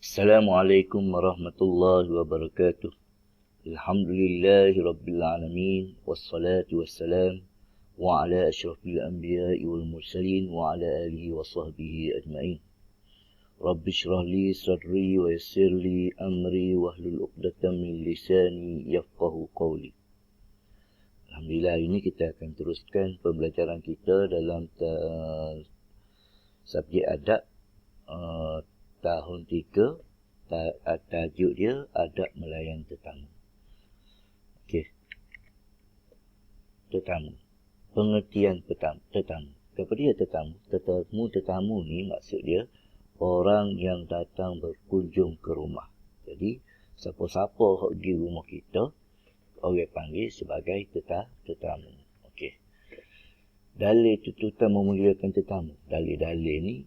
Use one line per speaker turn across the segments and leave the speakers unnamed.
Assalamualaikum warahmatullahi wabarakatuh. Alhamdulillahi rabbil alamin. Wassalatu wassalam wa ala asyrafil anbiya'i wal mursalin wa ala alihi wa sahbihi ajma'in. Rabbi syrah li sadri wa yassir li amri wahlul 'uqdatam min lisani yafqahu qawli. Alhamdulillah, hari ini kita akan teruskan pembelajaran kita dalam subjek adab tahun 3. Tajuk dia adab melayan tetamu. Okey. Tetamu. Pengertian tetamu. Apa dia tetamu? Tetamu ni maksud dia orang yang datang berkunjung ke rumah. Jadi siapa-siapa yang pergi rumah kita, orang panggil sebagai tetamu. Okey. Dalil tuntutan memuliakan tetamu. Dalil-dalil ni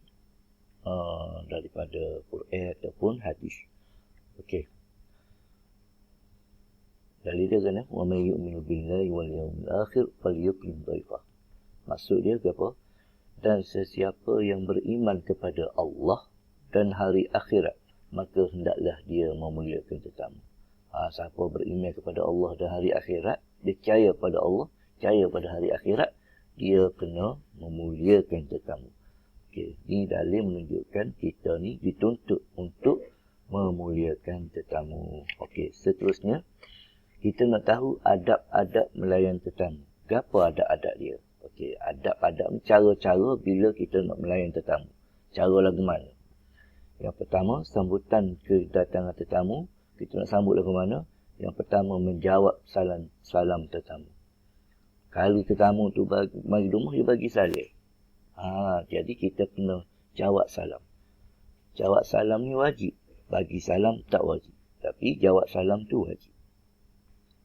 daripada Quran ataupun hadis. Okey. Dalil dia kan, wa may yu'minu billahi wal yawmil akhir falyukrim dhaifah. Maksud dia apa? Dan sesiapa yang beriman kepada Allah dan hari akhirat, maka hendaklah dia memuliakan tetamu. Siapa beriman kepada Allah dan hari akhirat, dia percaya pada Allah, percaya pada hari akhirat, dia kena memuliakan tetamu. Okey, ini dalil menunjukkan kita ni dituntut untuk memuliakan tetamu. Okey, seterusnya kita nak tahu adab-adab melayan tetamu. Apa adab-adab dia? Okey, adab-adab cara-cara bila kita nak melayan tetamu. Cara lagu mana? Yang pertama, sambutan kedatangan tetamu. Kita nak sambut lagu mana? Yang pertama, menjawab salam tetamu. Kalau tetamu tu mari rumah, dia bagi salam. Jadi kita kena jawab salam. Jawab salam ni wajib. Bagi salam tak wajib. Tapi jawab salam tu wajib.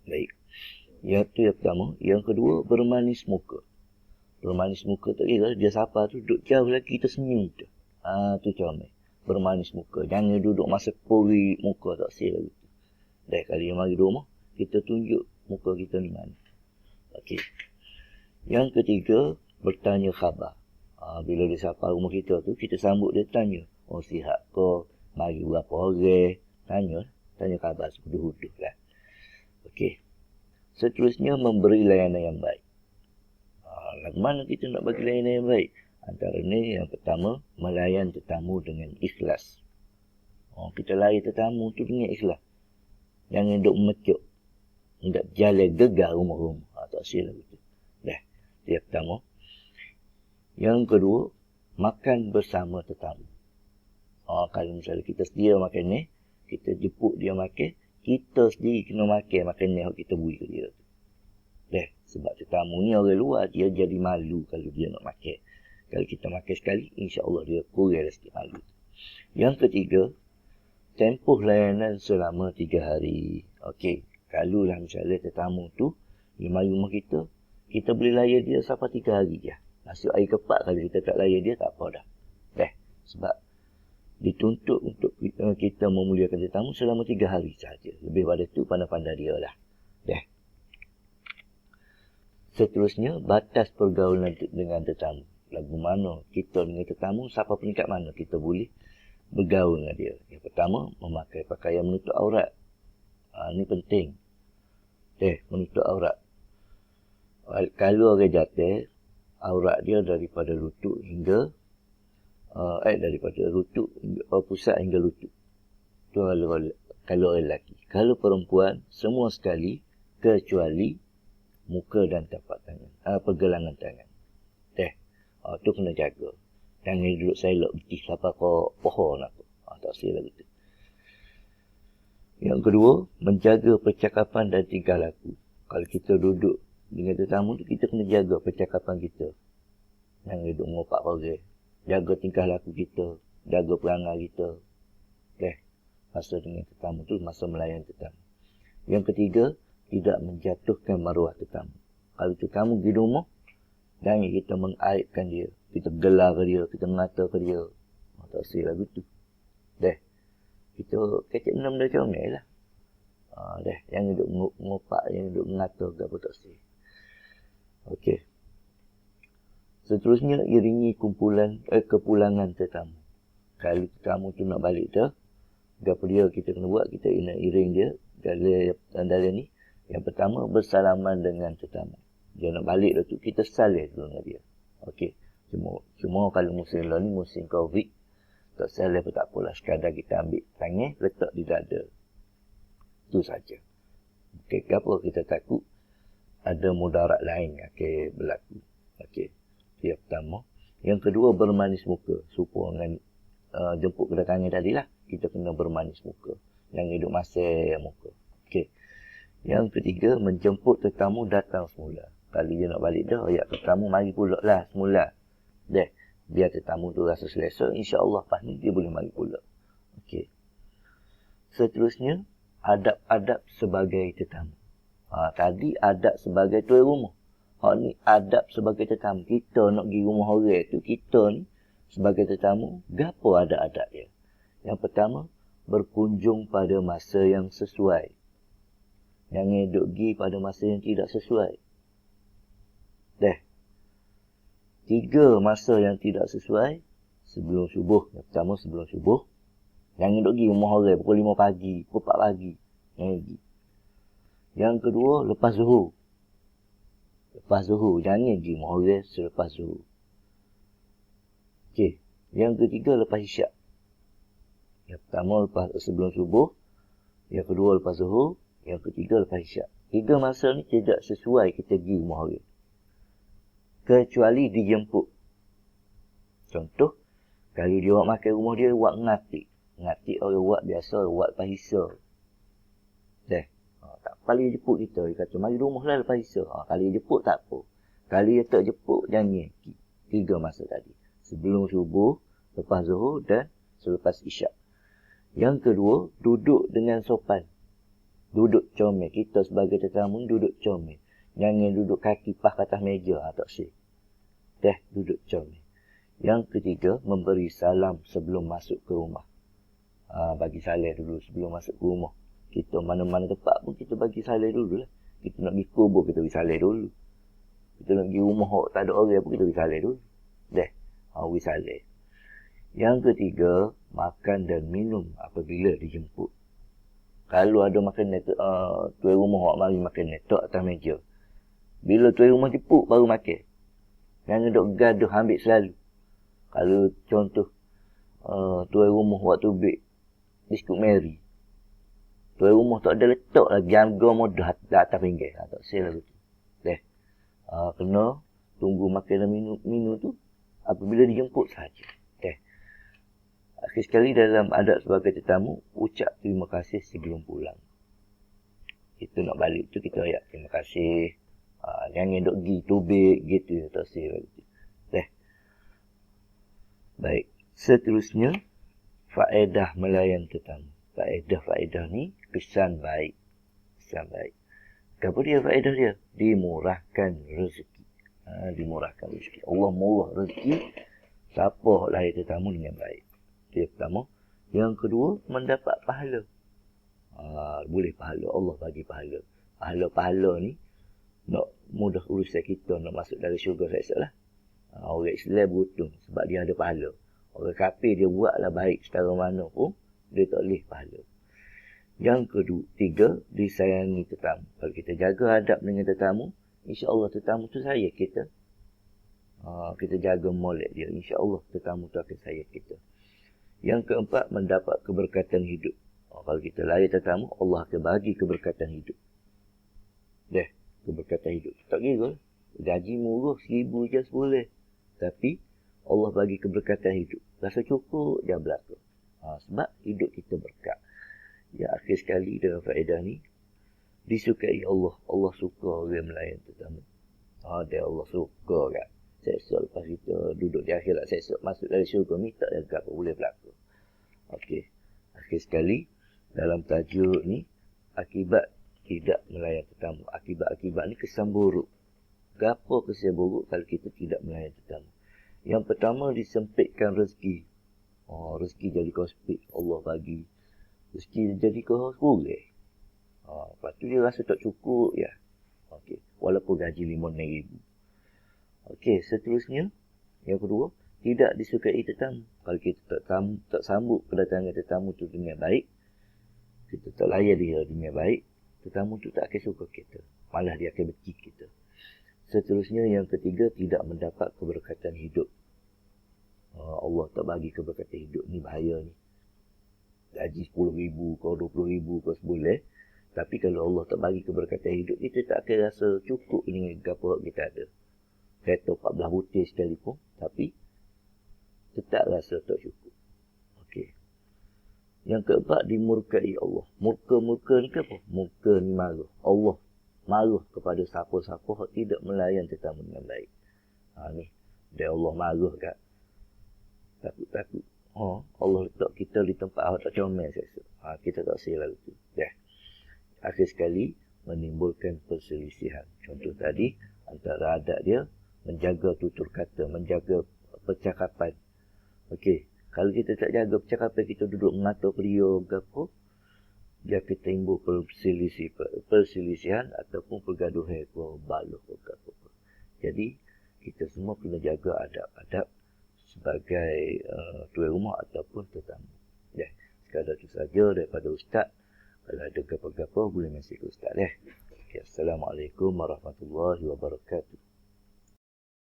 Baik. Itu yang pertama. Yang kedua, bermanis muka. Bermanis muka tak kira. Dia sapa tu duduk jauh lagi, kita senyum tu. Tu comel. Bermanis muka. Jangan duduk masa pori muka, tak sila gitu. Dah kali yang mari rumah, kita tunjuk muka kita ni mana. Okey. Yang ketiga, bertanya khabar. Bila dia sapa rumah kita tu, kita sambut dia, tanya, sihat ke, mari berapa orang, tanya khabar sehuduh-huduh lah. Okey. Seterusnya, memberi layanan yang baik. Lagu mana kita nak bagi layanan yang baik? Antaranya yang pertama, melayan tetamu dengan ikhlas. Kita layan tetamu tu dengan ikhlas. Jangan duk mecuk. Tidak berjalan gegar rumah-rumah. Tak silap itu. Dah, dia pertama. Yang kedua, makan bersama tetamu. Kalau misalnya kita sedia makan ni, kita jemput dia makan, kita sendiri kena makan ni yang kita beri ke dia. Dah, sebab tetamu ni orang luar, dia jadi malu kalau dia nak makan. Kalau kita makan sekali, insya-Allah dia kurang sikit malu. Yang ketiga, tempoh layanan selama 3 hari. Okey, kalau lah misalnya tetamu tu, dia mari rumah kita boleh layan dia sampai 3 hari je. Masuk hari keempat kalau kita tak layan dia, tak apa dah. Sebab dituntut untuk kita memuliakan tetamu selama 3 hari sahaja. Lebih pada tu, pandai-pandai dia lah. Seterusnya, batas pergaulan dengan tetamu. Lagu mana kita dengan tetamu, siapa peringkat mana kita boleh bergaul dengan dia. Yang pertama, memakai pakaian menutup aurat. Ini penting. Menutup aurat. Kalau orang jatuh, aurat dia daripada lutut hingga pusat hingga lutut. Itu kalau orang lelaki. Kalau perempuan, semua sekali kecuali muka dan tapak tangan. Pergelangan tangan. Itu kena jaga. Jangan duduk selok betih sampai ke pohon aku. Tak silap gitu. Yang kedua, menjaga percakapan dan tingkah laku. Kalau kita duduk dengan tetamu tu, kita kena jaga percakapan kita. Jangan duduk mengopak orang. Jaga tingkah laku kita. Jaga perangai kita. Masa dengan tetamu tu, masa melayan tetamu. Yang ketiga, tidak menjatuhkan maruah tetamu. Kalau tetamu pergi rumah, jangan kita mengaibkan dia. Kita gelar ke dia, kita mengata ke dia. Tak silap gitu. Kita kecik enam dah comel lah. Jangan duduk mengopak, jangan duduk mengata ke apa, tak silap. Okey. Seterusnya, iringi kepulangan tetamu. Kalau tetamu tu nak balik dah, Gapo dia kita kena buat, kita kena iring dia dalam ni. Yang pertama, bersalaman dengan tetamu. Dia nak balik dah tu, kita salih dulu dengan dia. Okey. Cuma kalau musim lah ni, musim Covid, tak salih pun tak apalah. Sekadar kita ambil tangan, letak di dada. Itu saja. Okey, apa kita takut ada mudarat lain akan berlaku. Okey. Yang pertama. Yang kedua, bermanis muka. Supaya dengan jemput kedatangan tadi lah. Kita kena bermanis muka. Jangan hidup masih muka. Okey. Yang ketiga, menjemput tetamu datang semula. Kalau dia nak balik dah, ya tetamu mari pula lah semula. Biar tetamu tu rasa selesa, insya-Allah lepas ni dia boleh mari pula. Okey. Seterusnya, adab-adab sebagai tetamu. Tadi adab sebagai tuan rumah. Ni adab sebagai tetamu. Kita nak pergi rumah orang tu, kita ni sebagai tetamu, gapo ada adab dia? Yang pertama, berkunjung pada masa yang sesuai. Jangan duk pergi pada masa yang tidak sesuai. 3 masa yang tidak sesuai sebelum subuh. Yang pertama, sebelum subuh. Jangan duk pergi rumah orang pukul 5 pagi, pukul 4 pagi. Jangan pergi. Yang kedua, lepas zuhur. Lepas zuhur. Jangan pergi rumah orang selepas zuhur. Okey. Yang ketiga, lepas isyak. Yang pertama, sebelum subuh. Yang kedua, lepas zuhur. Yang ketiga, lepas isyak. 3 masa ni tidak sesuai kita pergi rumah orang. Kecuali dijemput. Contoh, kalau dia buat makan rumah dia, buat ngatik. Ngatik orang buat biasa, buat lepas isya. Tak kali jemput kita. Dia kata, mari rumah lah lepas isya. Kali jemput tak apa. Kali dia tak jemput, jangan. 3 masa tadi. Sebelum subuh, lepas zuhur dan selepas isyak. Yang kedua, duduk dengan sopan. Duduk comel. Kita sebagai tetamu duduk comel. Jangan duduk kaki pas atas meja. Tak sih. Duduk comel. Yang ketiga, memberi salam sebelum masuk ke rumah. Bagi salam dulu sebelum masuk ke rumah. Kita mana-mana tempat pun kita bagi salam dulu lah. Kita nak pergi kubur, kita bagi salam dulu. Kita nak pergi rumah tak ada orang pun, kita bagi salam dulu. Bagi salam. Yang ketiga, makan dan minum apabila dijemput. Kalau ada makanan, tuan rumah mari makan tak atas meja. Bila tuan rumah jemput, baru makan. Jangan duk gaduh ambil selalu. Kalau contoh, tuan rumah waktu bik biskut Mary. Tuan rumah tak ada letak lagi harga mudah atas pinggir. Tak sel lah betul. Kena tunggu makan dan minum tu apabila dijemput saja. Akhir sekali dalam adab sebagai tetamu, ucap terima kasih sebelum pulang. Kita nak balik tu kita ayat terima kasih. Jangan duk pergi tubik gitu. Tak sel lah betul. Baik. Seterusnya, faedah melayan tetamu. Faedah ni kesan baik. Kesan baik. Apa dia faedah dia? Dimurahkan rezeki. Dimurahkan rezeki. Allah murah rezeki siapa lahir tetamu dengan baik. Itu yang pertama. Yang kedua, mendapat pahala. Boleh pahala. Allah bagi pahala. Pahala-pahala ni nak mudah urusan kita nak masuk dalam syurga sekejap lah. Orang Islam beruntung sebab dia ada pahala. Orang kafir dia buatlah baik secara mana pun, dia tak boleh pahala. Yang ketiga, disayangi tetamu. Kalau kita jaga adab dengan tetamu, insya-Allah tetamu tu sayang kita. Kita jaga molek dia, insya-Allah tetamu tu akan sayang kita. Yang keempat, mendapat keberkatan hidup. Kalau kita layan tetamu, Allah akan bagi keberkatan hidup. Keberkatan hidup. Tak kira. Gaji murah, 1,000 je boleh. Tapi, Allah bagi keberkatan hidup. Rasa cukup, dia belaka. Sebab hidup kita berkat. Ya, akhir sekali dengan faedah ni, disukai Allah. Allah suka orang melayan tetamu. Dia Allah suka kan. Sesok lepas kita duduk di akhirat, sesok masuk dari syurga, minta dia apa boleh berlaku. Okey. Akhir sekali, dalam tajuk ni, akibat tidak melayan tetamu. Akibat-akibat ni kesan buruk. Apa kesan buruk kalau kita tidak melayan tetamu? Yang pertama, disempitkan rezeki. Rezeki jadi kau sempit. Allah bagi. Rezeki jadi kau boleh. Lepas tu dia rasa tak cukup. Ya. Okey. Walaupun gaji 5,000. Okey. Seterusnya, yang kedua, tidak disukai tetamu. Kalau kita tak sambut kedatangan tetamu tu dengan baik, kita tak layan dia dengan baik, tetamu tu tak akan suka kita. Malah dia akan benci kita. Seterusnya yang ketiga, tidak mendapat keberkatan hidup. Allah tak bagi keberkatan hidup ni, bahaya ni. Gaji 10,000 kau 20,000 kau sebulan. Tapi kalau Allah tak bagi keberkatan hidup, kita tak akan rasa cukup dengan apa kita ada. Kereta 14 butir sekalipun, tapi tetap rasa tak cukup. Okey. Yang keempat, dimurkai Allah. Murka ni ke apa? Murka ni marah. Allah marah kepada siapa-siapa yang tidak melayan tetamu dengan baik. Ni. Dia Allah marah kat. Takut-takut. Allah letak kita di tempat awak tak comel saya. Kita tak silap itu. Akhir sekali, menimbulkan perselisihan. Contoh tadi, antara adat dia, menjaga tutur kata, menjaga percakapan. Okey, kalau kita tak jaga percakapan, kita duduk mengata beliau ke apa, dia akan timbul perselisihan ataupun pergaduhan ke baluh ke apa. Jadi, kita semua kena jaga adab-adab sebagai tuan rumah ataupun tetamu. Sekadar itu saja daripada Ustaz. Kalau ada apa-apa boleh mesej ke Ustaz. Okay, Assalamualaikum warahmatullahi wabarakatuh.